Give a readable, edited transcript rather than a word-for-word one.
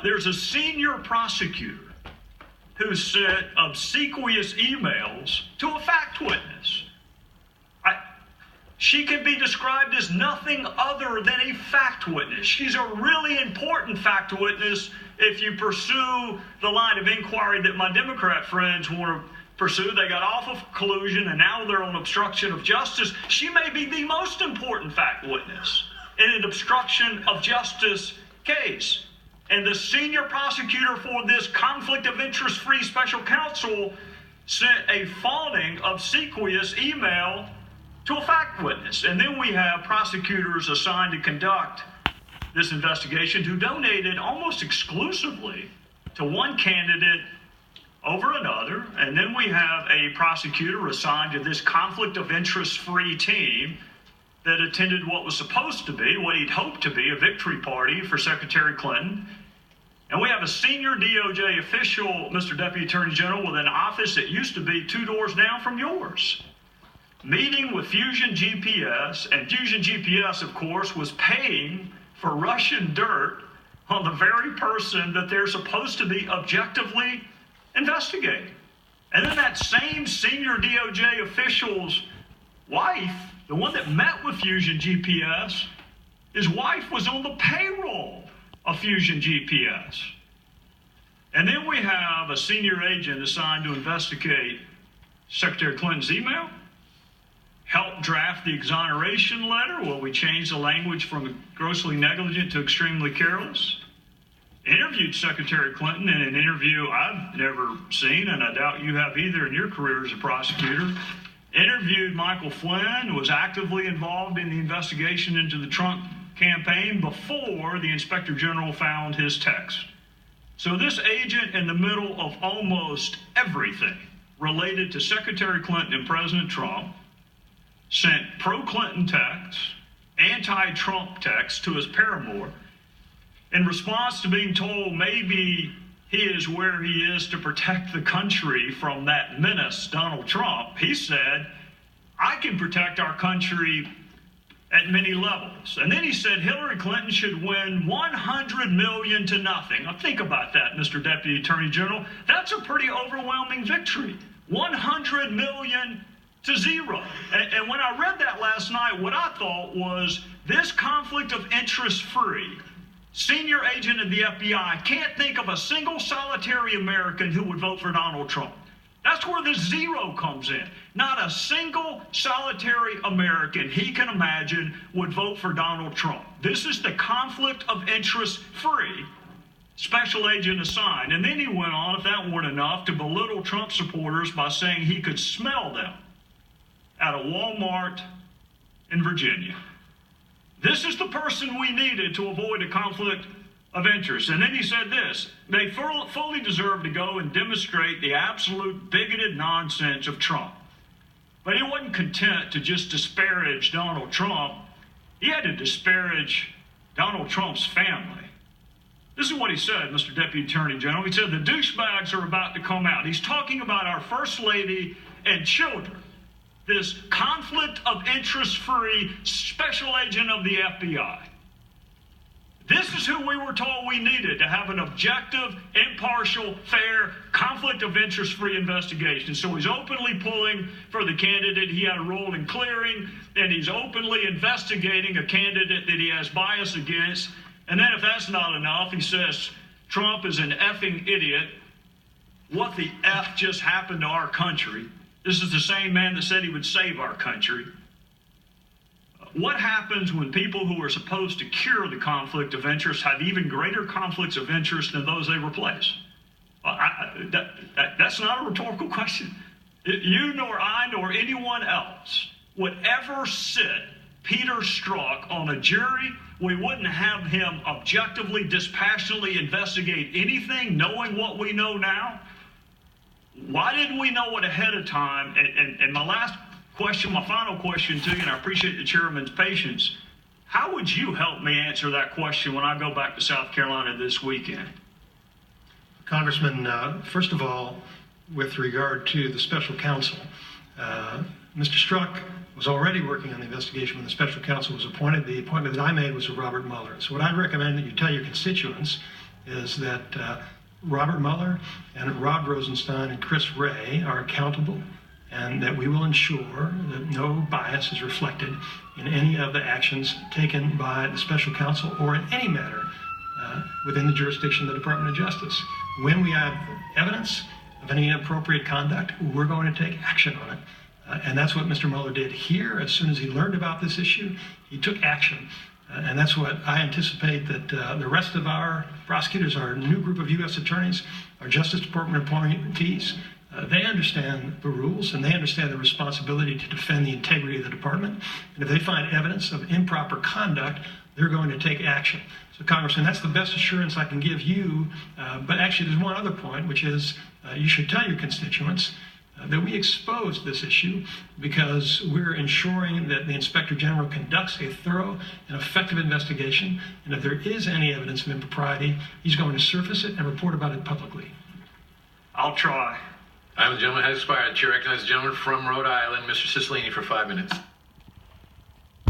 there's a senior prosecutor who sent obsequious emails to a fact witness. She can be described as nothing other than a fact witness. She's a really important fact witness if you pursue the line of inquiry that my Democrat friends want to pursue. They got off of collusion and now they're on obstruction of justice. She may be the most important fact witness in an obstruction of justice case. And the senior prosecutor for this conflict of interest-free special counsel sent a fawning, obsequious email to a fact witness. And then we have prosecutors assigned to conduct this investigation who donated almost exclusively to one candidate over another. And then we have a prosecutor assigned to this conflict of interest-free team that attended what was supposed to be, what he'd hoped to be, a victory party for Secretary Clinton. And we have a senior DOJ official, Mr. Deputy Attorney General, with an office that used to be 2 doors down from yours, meeting with Fusion GPS. And Fusion GPS, of course, was paying for Russian dirt on the very person that they're supposed to be objectively investigating. And then that same senior DOJ official's wife, the one that met with Fusion GPS, his wife was on the payroll of Fusion GPS. And then we have a senior agent assigned to investigate Secretary Clinton's email, help draft the exoneration letter where we changed the language from grossly negligent to extremely careless, interviewed Secretary Clinton in an interview I've never seen, and I doubt you have either in your career as a prosecutor, interviewed Michael Flynn, who was actively involved in the investigation into the Trump campaign before the Inspector General found his text. So this agent, in the middle of almost everything related to Secretary Clinton and President Trump, sent pro-Clinton texts, anti-Trump texts to his paramour in response to being told maybe he is where he is to protect the country from that menace, Donald Trump. He said, I can protect our country at many levels. And then he said Hillary Clinton should win 100 million to nothing. Now think about that, Mr. Deputy Attorney General. That's a pretty overwhelming victory. 100 million to 0. And when I read that last night, what I thought was this conflict of interest free senior agent of the FBI can't think of a single solitary American who would vote for Donald Trump. That's where the 0 comes in. Not a single solitary American he can imagine would vote for Donald Trump. This is the conflict of interest free special agent assigned. And then he went on, if that weren't enough, to belittle Trump supporters by saying he could smell them at a Walmart in Virginia. This is the person we needed to avoid a conflict of interest. And then he said this, they fully deserve to go and demonstrate the absolute bigoted nonsense of Trump. But he wasn't content to just disparage Donald Trump. He had to disparage Donald Trump's family. This is what he said, Mr. Deputy Attorney General. He said the douchebags are about to come out. He's talking about our First Lady and children. This conflict of interest-free special agent of the FBI. This is who we were told we needed to have an objective, impartial, fair, conflict of interest-free investigation. So he's openly pulling for the candidate he had a role in clearing, and he's openly investigating a candidate that he has bias against. And then if that's not enough, he says Trump is an effing idiot. What the F just happened to our country? This is the same man that said he would save our country. What happens when people who are supposed to cure the conflict of interest have even greater conflicts of interest than those they replace? That's not a rhetorical question. You nor I nor anyone else would ever sit Peter Strzok on a jury. We wouldn't have him objectively, dispassionately investigate anything, knowing what we know now. Why didn't we know it ahead of time? And my last question, my final question to you, and I appreciate the chairman's patience, how would you help me answer that question when I go back to South Carolina this weekend? Congressman, first of all, with regard to the special counsel, Mr. Strzok was already working on the investigation when the special counsel was appointed. The appointment that I made was of Robert Mueller. So what I'd recommend that you tell your constituents is that Robert Mueller and Rod Rosenstein and Chris Wray are accountable, and that we will ensure that no bias is reflected in any of the actions taken by the special counsel or in any matter within the jurisdiction of the Department of Justice. When we have evidence of any inappropriate conduct, we're going to take action on it. And that's what Mr. Mueller did here. As soon as he learned about this issue, he took action. And that's what I anticipate that the rest of our prosecutors, our new group of U.S. attorneys, our Justice Department appointees, they understand the rules and they understand the responsibility to defend the integrity of the department. And if they find evidence of improper conduct, they're going to take action. So, Congressman, that's the best assurance I can give you. But actually, there's one other point, which is you should tell your constituents that we exposed this issue because we're ensuring that the Inspector General conducts a thorough and effective investigation. And if there is any evidence of impropriety, he's going to surface it and report about it publicly. I'll try. The gentleman has expired. The chair recognizes the gentleman from Rhode Island, Mr. Cicilline, for 5 minutes.